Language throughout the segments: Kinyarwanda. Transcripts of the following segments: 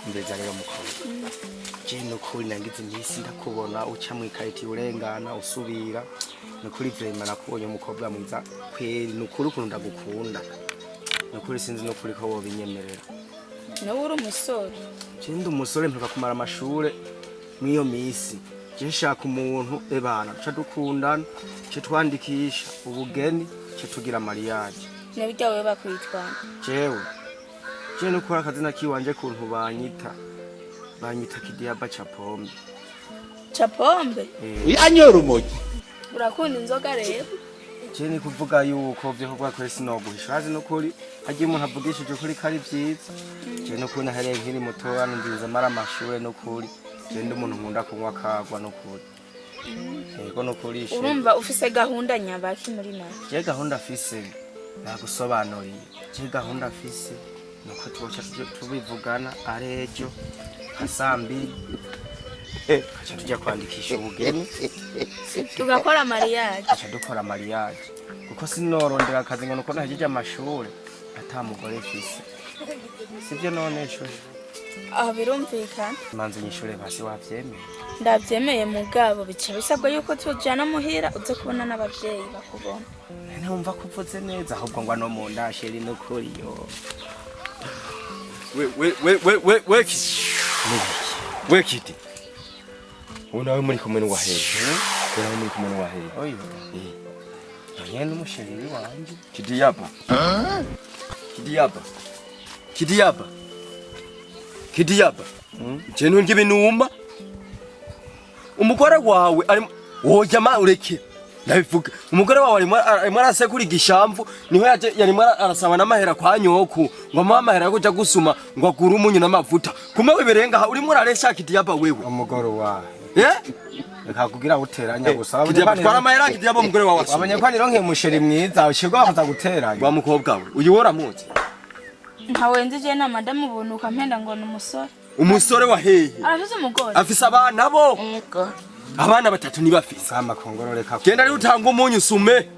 Mbega rero mukobwa je no kuri nangize imisi ndakubona uca mu ikariti urengana usubira no kuri vrema nakubonye umukobwa mwiza kweri no kuri ukuntu ndagukunda no kuri sinzi no kuri ko wobinyemerera nawe uri umusore je ndi umusore mpuka kumara amashure mwiyo misi je nshaka umuntu ebana ca dukundana ce twandikisha ubugeni ce tugira mariage nabijya wewe bakwitwana jewe je no kora akazina kiwanje kuntu banyita Kidiaba cha pombe. Cha pombe? Uyanyora umogi. Urakunda inzoga rero? Je ni kuvuga yuko vyo kugwa kwese no guhishazi no kuri agiye umuntu avugishije kuri kari vyiza. Je no kuna hari nkiri mutoya ndinza mara amashure no kuri. Je ndi umuntu nkunda kunywa kagwa no kuri. Yego no kuri ishe. Urumva ufise gahunda nyabaki muri nawe? Je gahunda afise nagusobanuriye. Je gahunda afise nuko twocha tubivugana arejo Kasambi kacha tujya kwandikisha ubugeni tugakora mariage kacha dukora mariage kuko sinorondera akazi ngo nuko nahejeje amashure atamugore fise sivyo none sho birumvikana manzi nyishure basi wavyemeye ndavyemeye mugabo bica bisabwa yuko tujana muhira uze kubona n'abavyeyi bakubona ntumva kuvuze neza ahubwo ngo no mu ndasheri no kuri yo we kiti unawe muri kumwe n'uwahehe unawe muri kumwe n'uwahehe oyo yeye n'umusheri wanje Kidiaba je ntunge binuma umugore wawe ari wojama ureke ndabivuga umugore wawe ari arasekura igishamvu niho yari arasaba n'amahera kwa nyoku ngo mama mahera yo kuja gusuma ngo agura umunyu n'amavuta kuma wiberenga urimo uraresha Kidiaba wewe umugore wawe reka kugira uteranya gusa Kidiaba twara amahera Kidiaba umugore wawe abanye ko nironke musheri mwiza ushirwa bakaza guteranya wa mukobwa we uyu wora muzi ntawenze je na madamu buntu kampenda ngo umusore wa hehe arafise umugore afise abana bo yego abana batatu ni bafise amakongororeka genda ari utanga umunyu usume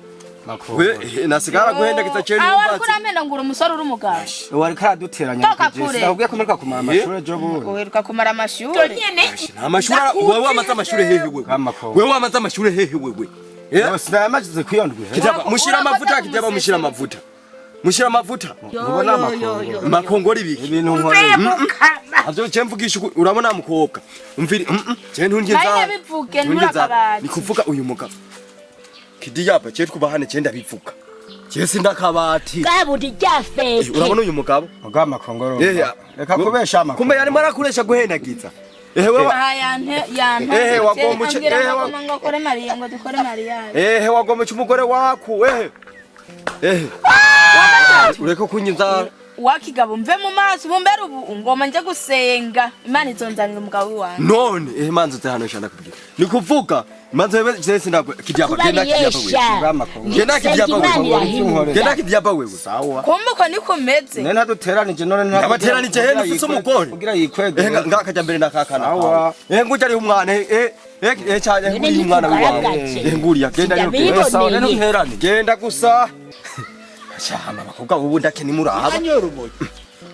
we nasigara guhendagiza cyane umbatsi awa kuramenda ngura umusore uri umugabo wari karaduteranya kugeza nakubwiye ko murika kumara amashure jo bundi uheruka kumara amashure nta mashure wewe wamaze amashure hehe wewe wamaze amashure hehe wewe sinamaze kwiyondwe mushira amavuta Kidiaba mushira amavuta ubona makongori biki ibintu nkore avyo cemvugisha urabona mukobwa umviri je ntungiza nikuvuga uyu mugabo Kidiaba je twubahane je ndabivuga je sindakabati gabuti ryafe urabona uyu mugabo makongoro reka kubesha amakuru kumbe yari marakuresha guhendagiza wewe wagombuce ngo kore Maria ngo dukore Maria wagombuce umugore wako ureko kunyinza wakigabo mve mu maso bumbera ubu ngoma nje gusenga Imana izonzanira umugabo wanje none manzo te hano shanda kubwira nikuvuga manzo je sindakwe Kidiaba genda Kidiaba wewe sawa kumbuko nikomeze nene naduteranije none nabateranije he nufise umugore kugira yikwege ngakaja mbere ndakakana sawa nguja ari umwana cyane nguri umwana wawe nguriya genda yo sawa nene unterane genda gusa Shama bakobwa ubu ndakeni muraba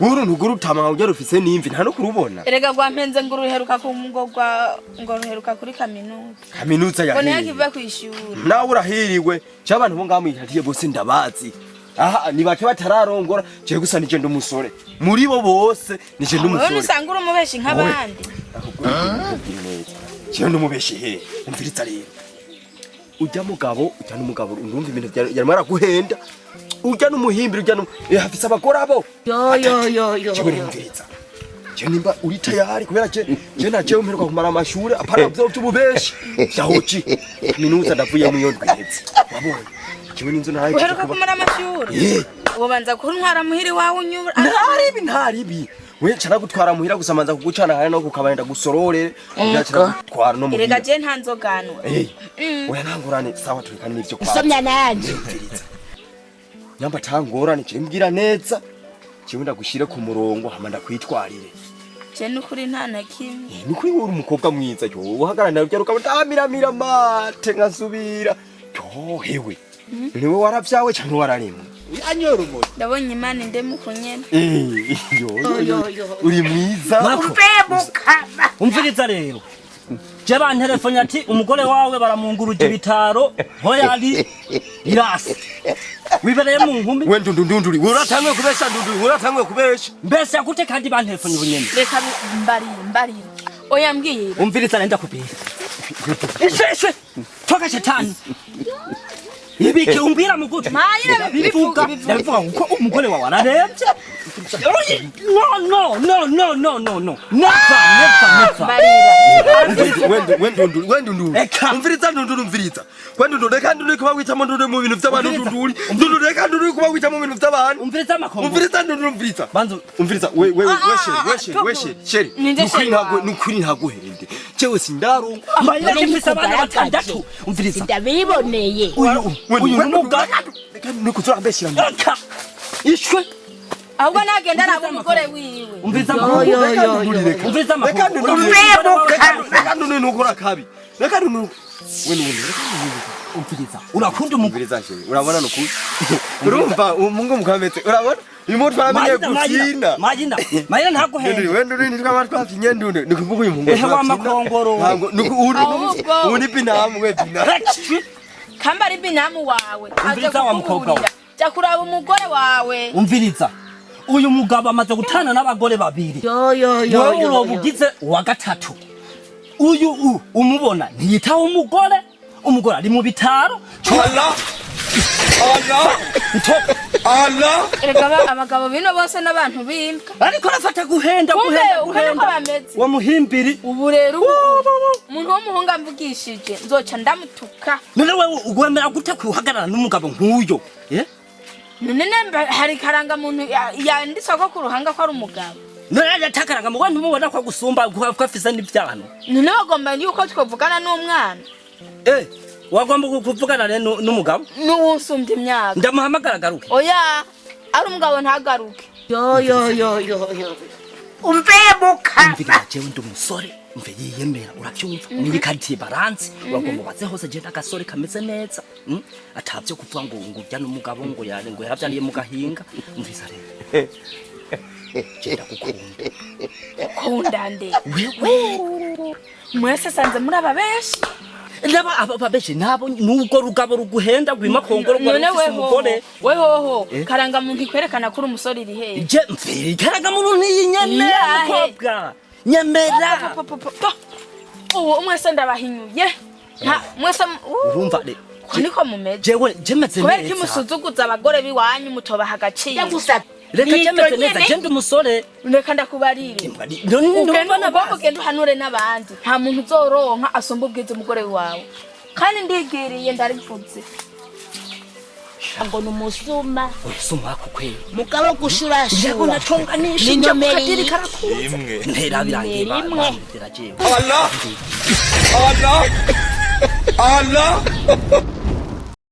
uru ntuguru utama ujya rufise n'imvi nta no kurubona erega gwampenze nguruheruka ku mugogwa ngo ruheruka kuri kaminuza ya bone yakiva kwishura nawe urahiriwe cy'abantu bo ngamwihatiye bose ndabazi aha ni bake batararongora je gusa nije ndumusore muri bo bose nije ndumusore none usanga urumubeshi nk'abandi je ndumubeshi he umviritsa rero ujya mugabo ndumva ibintu yari maraguhenda ujya n'umuhimbira ujya hafise abagore abo je nimba uri tayari kubera je naje umperuka kumara amashure apara byo by'ububeshi yahoci minuza ndavuye mu yondweze wabonye kiwe n'inzu nayo uheruka kumara amashure ubanza kuntwara muhiri wawe unyura ntaribi we cyana gutwara muhira gusa manza kugucana hari no kukabaenda gusorore twara no muhira erega je ntanzoganwa we ntangurane sawa turikana n'ivyo kwa somya nanje nyamba tangorane je mbwira neza kiwe ndagushire ku murongo hamanda kwitwarire je nukuri nta nakimwe nukuri uri umukobwa mwiza yo uhagarana byo rukamira mate nkasubira yo hewe niwe waravyawe cyane wararimwe anyora umuti ndabonye imana indemu kunyene uri mwiza Mbebuka. umviriza rero je bantelefone ati umugore wawe baramunguruje ibitaro hoyari irasi wibereye mu nkumi we ndundunduri uratamwe kubesha mbese yakute kandi bantelefone ubunyene reka mbari oya mbwira umviriza nenda kubira ishwe toka shetani ibike umbira mugutu mayira bivuga uko umugore wawe ararebye no never umviriza ndunduru reka ndunduru kuba witamo ndunduru mu bintu by'abantu ndunduru reka ndunduru kuba witamo mu bintu by'abantu umviriza ndunduru umviriza we sheri nukuri ntaguhende jewe sindarongo mayira kimfise abana batandatu umviriza Ndabiboneye. uyu nuga nikutura mbeshira ishwe ahubwo nagenda nabo umugore wiwe umviriza umviriza reka ndunduru nukora kabi reka ndunduru umviriza urakunda umugore urabona nukuri urumva umungu mukametse urabona imoto twamenye gufina mayina ntaguhende wendo uri nitwa twafinye ndunde nikuvuga uyu mungu ehe wa makongoro ntabwo uri binamu we binamu kamba ari binamu wawe umviriza wa mukobwa we jya kuraba umugore wawe umviriza uyu mugabo amaze gutana n'abagore babiri wowe urobugize uwa gatatu uyu umubona ntiyitaho umugore ari mu bitaro Allah erega abagabo bino bose n'abantu bimbwa ariko arafata guhenda uko bameze wamuhimbiri ubu rero umuntu w'umuhungu amvugishije nzoca ndamutuka none wewe ugwemera gute kuhagarara n'umugabo nk'uyo none hari karanga muntu yanditse ko ku ruhanga ko ari umugabo none yatakaranga mu bantu mubona ko gusumba ko afise n'ivyano none bagomba yuko twavugana n'umwana wagomba kuvugana n'umugabo n'uwusumbye imyaka ndamuhamagara garuke oya ari umugabo ntagaruke Umbebuka. umvira jewe ndi umusore mve yiyemera uravyumva muri quartier balance wagomba baze hose je n'agasore kameze neza atavyo kuvuga ngo urya n'umugabo ngo yavyaniye mu gahinga umvisa rero jenda kunda nde mwese sanze muri aba benshi ndaba aba benshi nabo nubwo rugabo ruguhenda gwima kongoro ngo umugore wehoho karanga muntu ikwerekana kuri umusore iri hehe je mvira karanga muntu niyinyene mukobwa nyemera uwo mwese ndabahinyuye mwese urumva re niko mumeze jewe jemeze neza kubera kimusuzuguza abagore biwanyu mutobaha agaciro reka jemeze neza je ndi umusore reka ndakubarire ugenda uhanure n'abandi nta muntu uzoronka asomba ubwiza umugore wawe kandi ndigiriye ndarivuze ngo numusuma wako kweli mugabo gushurashura ndabona tonganisha Nimero karakura imwe ntera birangiye Allah Allah Allah